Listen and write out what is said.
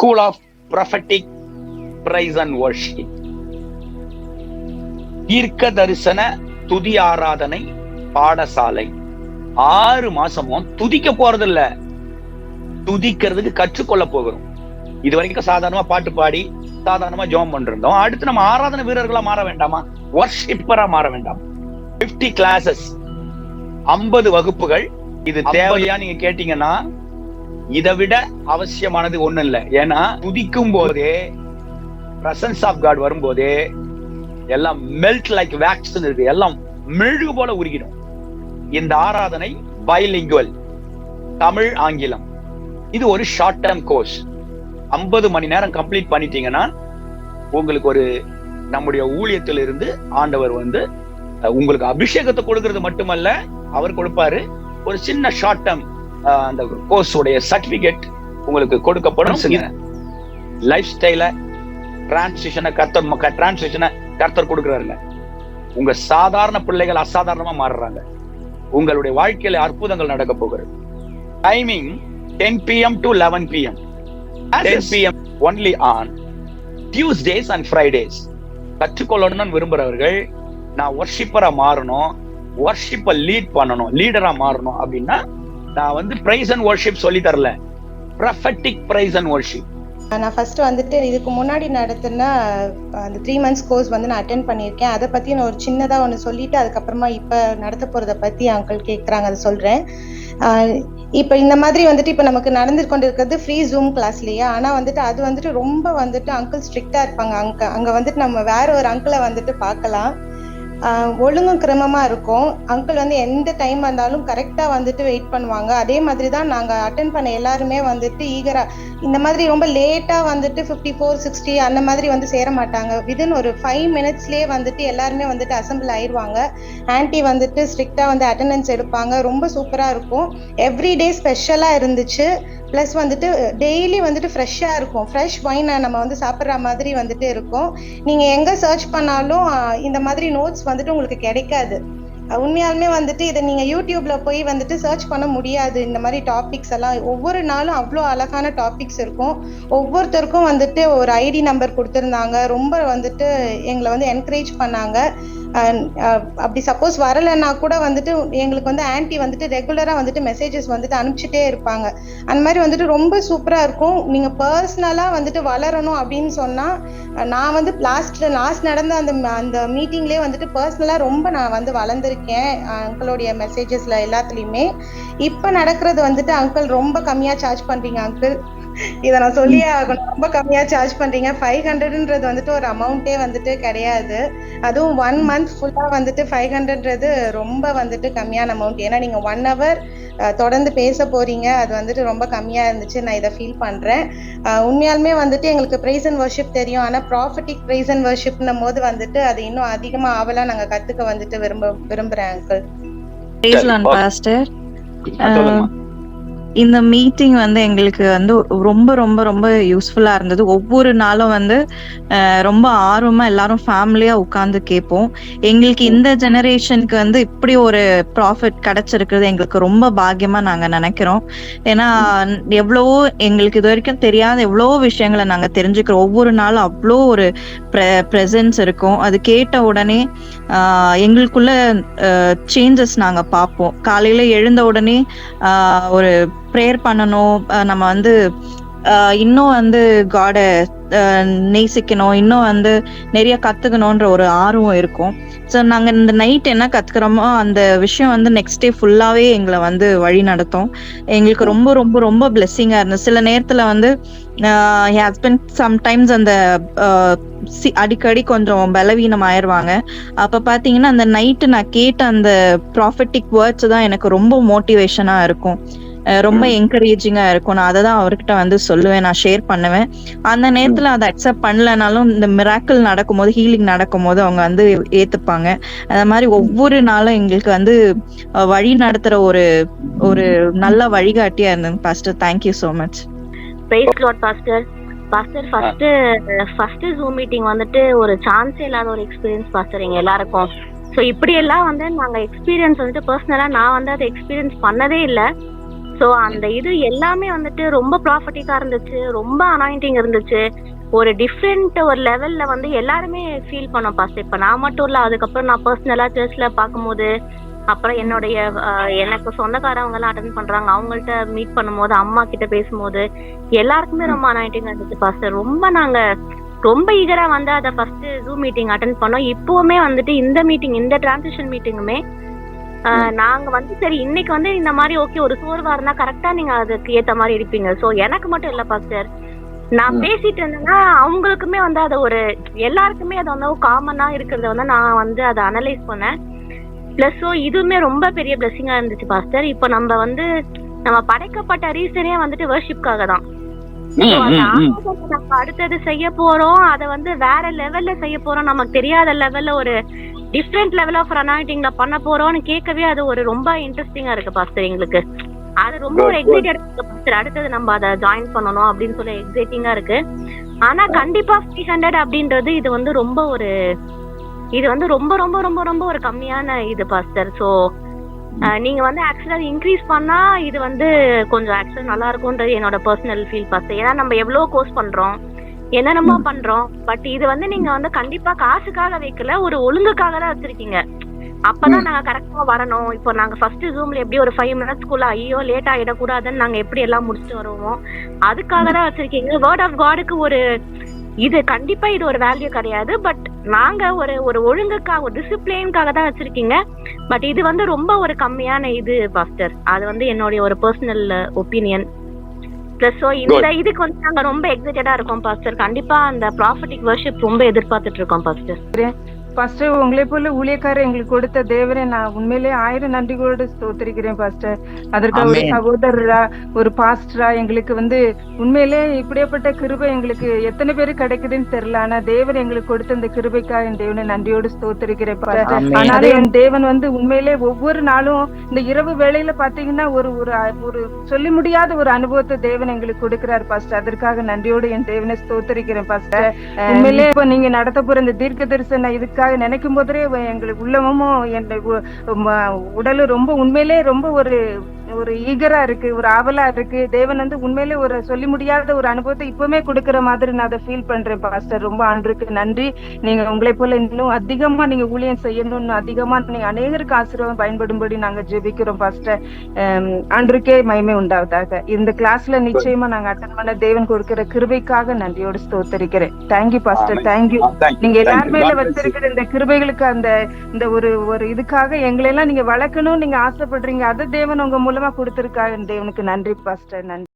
School of Prophetic Praise and Worship. தீர்க்க தரிசன துதி ஆராதனை பாடசாலை. 6 மாசமும் துதிக்க போறது இல்ல, துதிக்கிறதுக்கு கற்றுக்கொள்ள போகிறோம். இது வரைக்கும் சாதாரணமா பாட்டு பாடி சாதாரணமா ஜெபம் பண்ணிருந்தோம். அடுத்து நம்ம ஆராதனை வீரர்களா மாற வேண்டாமா? வர்ஷிப்பரா மாற வேண்டாமா? 50 கிளாஸஸ், 50 வகுப்புகள். இது தேவையா நீங்க கேட்டீங்கன்னா இதை விட அவசியமானது ஒண்ணு இல்லை. ஏன்னா துதிக்கும் போதே பிரசன்ஸ் ஆஃப் காட் வரும்போதே எல்லாம் மெல்ட் லைக் வேக்ஸ் இருக்கு, எல்லாம் மெழுகு போல உருகிடும். இந்த ஆராதனை பைலிங்குவல், தமிழ் ஆங்கிலம். இது ஒரு ஷார்ட் டேர்ம் கோர்ஸ். 50 மணி நேரம் கம்ப்ளீட் பண்ணிட்டீங்கன்னா உங்களுக்கு ஒரு நம்முடைய ஊழியத்தில் இருந்து ஆண்டவர் உங்களுக்கு அபிஷேகத்தை கொடுக்கறது மட்டுமல்ல, அவர் கொடுப்பாரு ஒரு சின்ன ஷார்ட் டேர்ம் அந்த கோர்ஸ் உடைய சர்டிபிகேட் உங்களுக்கு கொடுக்கப்படும். லைஃப் ஸ்டைல டிரான்சிஷனை கர்த்தர் கொடுக்கிறாருங்க. உங்க சாதாரண பிள்ளைகள் அசாதாரணமா மாறுறாங்க. உங்களுடைய வாழ்க்கையில அற்புதங்கள் நடக்க போகிறது. Timing 10 PM to 11 PM. 10 PM only on Tuesdays and Fridays. கற்றுக்கொள்ளணும்னு விரும்புறவர்கள், நான் வர்ஷிப்பரா மாறணும், வர்ஷிப்பை லீட் பண்ணணும், லீடரா மாறணும் அப்படின்னா நான் பிரைஸ் அண்ட் வர்ஷிப் சொல்லி தரல, ப்ரொஃபெட்டிக் பிரைஸ் அண்ட் வர்ஷிப். நான் ஃபர்ஸ்ட் இதுக்கு முன்னாடி நடத்தின அந்த 3 months கோர்ஸ் நான் அட்டென்ட் பண்ணியிருக்கேன். அதை பற்றி நான் ஒரு சின்னதாக ஒன்று சொல்லிட்டு அதுக்கப்புறமா இப்போ நடத்த போகிறத பற்றி அங்கிள் கேட்குறாங்க, அதை சொல்கிறேன். இப்போ இந்த மாதிரி இப்போ நமக்கு நடந்து கொண்டு இருக்கிறது ஃப்ரீ ஜூம் கிளாஸ் இல்லையா? ஆனால் அது ரொம்ப அங்கிள் ஸ்ட்ரிக்டாக இருப்பாங்க. அங்கே நம்ம வேற ஒரு அங்கிளை பார்க்கலாம். ஒழுங்கும் கிரமமாக இருக்கும். அங்கிள் எந்த டைம் வந்தாலும் கரெக்டாக வெயிட் பண்ணுவாங்க. அதே மாதிரி தான் நாங்கள் அட்டென்ட் பண்ண எல்லாருமே ஈகரா இந்த மாதிரி ரொம்ப லேட்டாக 54, 60 அந்த மாதிரி சேர மாட்டாங்க. விதின் ஒரு 5 minutesலேயே எல்லாருமே அசம்பிள் ஆயிடுவாங்க. ஆன்டி ஸ்ட்ரிக்டாக அட்டெண்டன்ஸ் எடுப்பாங்க. ரொம்ப சூப்பராக இருக்கும். எவ்ரிடே ஸ்பெஷலாக இருந்துச்சு. ப்ளஸ் டெய்லி ஃப்ரெஷ்ஷாக இருக்கும். ஃப்ரெஷ் வைன் நம்ம சாப்பிட்ற மாதிரி இருக்கும். நீங்கள் எங்கே சர்ச் பண்ணாலும் இந்த மாதிரி நோட்ஸ் உங்களுக்கு கிடைக்காது. உண்மையாலுமே இதை நீங்கள் யூடியூப்ல போய் சர்ச் பண்ண முடியாது. இந்த மாதிரி டாபிக்ஸ் எல்லாம் ஒவ்வொரு நாளும் அவ்வளோ அழகான டாபிக்ஸ் இருக்கும். ஒவ்வொருத்தருக்கும் ஒரு ஐடி நம்பர் கொடுத்துருந்தாங்க. ரொம்ப எங்களை என்கரேஜ் பண்ணாங்க. அப்படி சப்போஸ் வரலைன்னா கூட எங்களுக்கு ஆன்டி ரெகுலரா மெசேஜஸ் அனுப்பிச்சுட்டே இருப்பாங்க. அந்த மாதிரி ரொம்ப சூப்பரா இருக்கும். நீங்க பர்சனலா வளரணும் அப்படின்னு சொன்னா, நான் லாஸ்ட் நடந்த அந்த மீட்டிங்லயே பர்சனலா ரொம்ப நான் வளர்ந்துருக்கேன். அங்கிளுடைய மெசேஜஸ்ல எல்லாத்துலயுமே. இப்ப நடக்கிறது அங்கிள் ரொம்ப கம்மியா சார்ஜ் பண்றீங்க அங்கிள். இதை நான் சொல்லியே ஆகணும். ரொம்ப கம்மியா சார்ஜ் பண்றீங்க. 500ன்றது ஒரு அமௌண்டே கிடையாது. அதுவும் 1 month ஃபுல்லா 500ன்றது ரொம்ப கம்மியான அமௌண்ட். ஏன்னா நீங்க 1 hour தொடர்ந்து பேச போறீங்க. அது ரொம்ப கம்மியா இருந்துச்சு. நான் இதை ஃபீல் பண்றேன். உண்மையாலுமே எங்களுக்கு பிரைஸ் அண்ட் வர்ஷிப் தெரியும். ஆனா ப்ராஃபட்டிக் பிரைஸ் அண்ட் வர்ஷிப்னும் போது அது இன்னும் அதிகமா ஆவலா நாங்க கத்துக்க விரும்புறேன் அங்கிள். இந்த மீட்டிங் எங்களுக்கு ரொம்ப ரொம்ப ரொம்ப யூஸ்ஃபுல்லா இருந்தது. ஒவ்வொரு நாளும் ரொம்ப ஆர்வமா எல்லாரும் ஃபேமிலியா உட்கார்ந்து கேட்போம். எங்களுக்கு இந்த ஜெனரேஷனுக்கு இப்படி ஒரு ப்ராஃபிட் கிடைச்சிருக்கிறது எங்களுக்கு ரொம்ப பாக்கியமா நாங்க நினைக்கிறோம். ஏன்னா எவ்வளவோ எங்களுக்கு இது வரைக்கும் தெரியாத எவ்வளவோ விஷயங்களை நாங்க தெரிஞ்சுக்கிறோம். ஒவ்வொரு நாளும் அவ்வளோ ஒரு ப்ரெசன்ஸ் இருக்கும். அது கேட்ட உடனே எங்களுக்குள்ள சேஞ்சஸ் நாங்க பார்ப்போம். காலையில எழுந்த உடனே ஒரு ப்ரேயர் பண்ணணும், நம்ம இன்னும் காட நேசிக்கணும், இன்னும் நிறைய கத்துக்கணும்ன்ற ஒரு ஆர்வம் இருக்கும். ஸோ நாங்க இந்த நைட் என்ன கத்துக்கிறோமோ அந்த விஷயம் நெக்ஸ்ட் டே ஃபுல்லாவே எங்களை வழி நடத்தும். எங்களுக்கு ரொம்ப ரொம்ப ரொம்ப பிளெஸ்ஸிங்கா இருந்தது. சில நேரத்துல ஹஸ்பண்ட் சம்டைம்ஸ் அடிக்கடி கொஞ்சம் பலவீனம் ஆயிடுவாங்க. அப்ப பாத்தீங்கன்னா அந்த நைட்டு நான் கேட்ட அந்த ப்ராஃபட்டிக் வேர்ட்ஸ் தான் எனக்கு ரொம்ப மோட்டிவேஷனா இருக்கும், ரொம்ப என்கரேஜிங்கா இருக்கும். நான் அதை தான் அவர்கிட்ட சொல்லுவேன், நான் ஷேர் பண்ணுவேன். அந்த நேரத்துல அதை அக்செப்ட் பண்ணலனாலும் இந்த மிராக்கிள் நடக்கும் போது, ஹீலிங் நடக்கும் போது அவங்க ஏத்துப்பாங்க. அந்த மாதிரி ஒவ்வொரு நாளும் எங்களுக்கு வழி நடத்துற ஒரு ஒரு நல்ல வழிகாட்டியா இருந்தது pastor. Thank you so much. Praise Lord pastor. Pastor first Zoom meeting ஒரு சான்ஸே இல்லாத ஒரு எக்ஸ்பீரியன்ஸ் பாஸ்டர் எங்க எல்லாருக்கும். ஸோ இப்படி எல்லாம் நாங்க எக்ஸ்பீரியன்ஸ் பர்சனலா நான் அதை எக்ஸ்பீரியன்ஸ் பண்ணதே இல்லை. ஸோ அந்த இது எல்லாமே வந்துட்டு ரொம்ப ப்ராஃபிட்டிக்கா இருந்துச்சு, ரொம்ப அனாயிண்டிங் இருந்துச்சு. ஒரு டிஃப்ரெண்ட் ஒரு லெவல்ல வந்து எல்லாருமே ஃபீல் பண்ணோம் பாஸ்டர். இப்ப நான் மட்டும் இல்ல, அதுக்கப்புறம் நான் பர்சனலா சர்ச்ல பார்க்கும்போது, அப்புறம் என்னுடைய எனக்கு சொந்தக்காரவங்க எல்லாம் அட்டன் பண்றாங்க, அவங்கள்ட்ட மீட் பண்ணும்போது, அம்மா கிட்ட பேசும்போது எல்லாருக்குமே ரொம்ப அனாயிண்டிங் இருந்துச்சு பாஸ்டர். ரொம்ப ஈகரா வந்து அதை ஃபர்ஸ்ட் ஜூம் மீட்டிங் அட்டன் பண்ணோம். இப்பவுமே வந்துட்டு இந்த மீட்டிங், இந்த டிரான்சிஷன் மீட்டிங்குமே நாங்க வந்து சரி இன்னைக்கு வந்து இந்த மாதிரி ஓகே ஒரு சோர்வா இருந்தா கரெக்டா நீங்க அதுக்கு ஏத்த மாதிரி இருப்பீங்க. சோ எனக்கு மட்டும் இல்ல பாஸ்டர், நான் பேசிட்டு இருந்தேன்னா அவங்களுக்குமே வந்து அதை எல்லாருக்குமே அது வந்து காமனா இருக்கிறத வந்து நான் வந்து அதை அனலைஸ் பண்ணேன். பிளஸ் இதுவுமே ரொம்ப பெரிய பிளெஸிங்கா இருந்துச்சு பாஸ்டர். இப்ப நம்ம படைக்கப்பட்ட ரீசனே வந்துட்டு வர்ஷிப்காக தான். நம்ம அடுத்தது செய்ய போறோம், அதை வந்து வேற லெவல்ல செய்ய போறோம், நமக்கு தெரியாத லெவல்ல ஒரு டிஃப்ரெண்ட் லெவல் ஆஃப் அனாயிண்டிங்ல பண்ண போறோம்னு கேட்கவே அது ஒரு ரொம்ப இன்ட்ரெஸ்டிங்கா இருக்கு பாஸ்டர் எங்களுக்கு. அது ரொம்ப ஒரு எக்ஸைட்டட் இருக்கு பாஸ்டர். அடுத்தது நம்ம அதை ஜாயின் பண்ணணும் அப்படின்னு சொல்லி எக்ஸைட்டிங்கா இருக்கு. ஆனா கண்டிப்பா 300 அப்படின்றது இது வந்து ரொம்ப ரொம்ப ரொம்ப ரொம்ப ரொம்ப ஒரு கம்மியான இது பாஸ்டர். ஸோ நீங்க வந்து ஆக்சுவலா இன்க்ரீஸ் பண்ணா இது வந்து கொஞ்சம் ஆக்சுவலா நல்லா இருக்கும்ன்றது என்னோட பர்சனல் ஃபீல் பாஸ்டர். ஏன்னா நம்ம எவ்வளவு கோர்ஸ் பண்றோம், என்னென்னமோ பண்றோம், பட் இது வந்து நீங்க வந்து கண்டிப்பா காசுக்காக வைக்கல, ஒரு ஒழுங்குக்காக தான் வச்சிருக்கீங்க. அப்பதான் நாங்க கரெக்டா வரணும். இப்போ நாங்க ஃபர்ஸ்ட் ஜூம்ல எப்படி ஒரு 5 மினிட்ஸ்க்குள்ள ஐயோ லேட் ஆயிடக்கூடாதுன்னு நாங்க எப்படி எல்லாம் முடிச்சுட்டு வருவோம், அதுக்காக தான் வச்சிருக்கீங்க. வேர்ட் ஆஃப் காடுக்கு இது கண்டிப்பா இது ஒரு வேல்யூ கிடையாது, பட் நாங்க ஒரு ஒழுங்குக்காக ஒரு டிசிப்ளின்காக தான் வச்சிருக்கீங்க. பட் இது வந்து ரொம்ப ஒரு கம்மியான இது பாஸ்டர். அது வந்து என்னுடைய ஒரு பர்சனல் ஒப்பீனியன். பிளஸ் இந்த இதுக்கு வந்து நாங்க ரொம்ப எக்ஸைட்டடா இருக்கோம் பாஸ்டர். கண்டிப்பா அந்த ப்ராஃபிட்டிக் வர்ஷிப் ரொம்ப எதிர்பார்த்துட்டு இருக்கோம் பாஸ்டர். பாஸ்டர், உங்களை போல ஊழியக்காரர் எங்களுக்கு கொடுத்த தேவரை நான் உண்மையிலே 1000 நன்றிகளோடு ஸ்தோத்திரிக்கிறேன் பாஸ்டர். அதற்காக ஒரு சகோதரரா ஒரு பாஸ்டரா எங்களுக்கு வந்து உண்மையிலே இப்படியாப்பட்ட கிருபை எங்களுக்கு எத்தனை பேரு கிடைக்குதுன்னு தெரியல. ஆனா தேவன் எங்களுக்கு கொடுத்த இந்த கிருபைக்காக என் தேவனை நன்றியோடு ஸ்தோத்திரிக்கிறேன் பாஸ்டர். ஆனாலும் என் தேவன் வந்து உண்மையிலே ஒவ்வொரு நாளும் இந்த இரவு வேளையில பாத்தீங்கன்னா ஒரு சொல்லி முடியாத ஒரு அனுபவத்தை தேவன் எங்களுக்கு கொடுக்கிறார் பாஸ்டர். அதற்காக நன்றியோடு என் தேவனை ஸ்தோத்திரிக்கிறேன் பாஸ்டர். உண்மையிலே இப்ப நீங்க நடத்த போற இந்த தீர்க்க தரிசன இதுக்காக நினைக்கும் போதே எங்களுக்கு உள்ளமும் உடலும் ரொம்ப உண்மையிலே ரொம்ப ஒரு ஈகரா இருக்கு, ஒரு ஆவலா இருக்கு. தேவன் வந்து உண்மையிலே ஒரு சொல்லி முடியாத ஒரு அனுபவத்தை இப்பவுமே கொடுக்கிற மாதிரி நான் அதை ஃபீல் பண்றேன் பாஸ்டர். ரொம்ப ஆண்டுக்கு நன்றி. நீங்க உங்களை போல இன்னும் அதிகமா நீங்க ஊழியம் செய்யணும்னு அதிகமா நீங்க அநேகருக்கு ஆசீர்வாதம் பயன்படும்படி நாங்க ஜெபிக்கிறோம் பாஸ்டர். ஆண்டுக்கே மகிமை உண்டாவதாக. இந்த கிளாஸ்ல நிச்சயமா நாங்க அட்டன் பண்ண தேவன் கொடுக்கிற கிருபைக்காக நன்றியோடு ஸ்தோத்திரிக்கிறேன். Thank you pastor, thank you. நீங்க எல்லாருமே வச்சிருக்கிற இந்த கிருபைகளுக்கு இந்த ஒரு இதுக்காக எங்களை எல்லாம் நீங்க வளர்க்கணும் நீங்க ஆசைப்படுறீங்க. அதை தேவன் உங்க மூலமா கொடுத்திருக்காங்க. தேவனுக்கு நன்றி பாஸ்டர், நன்றி.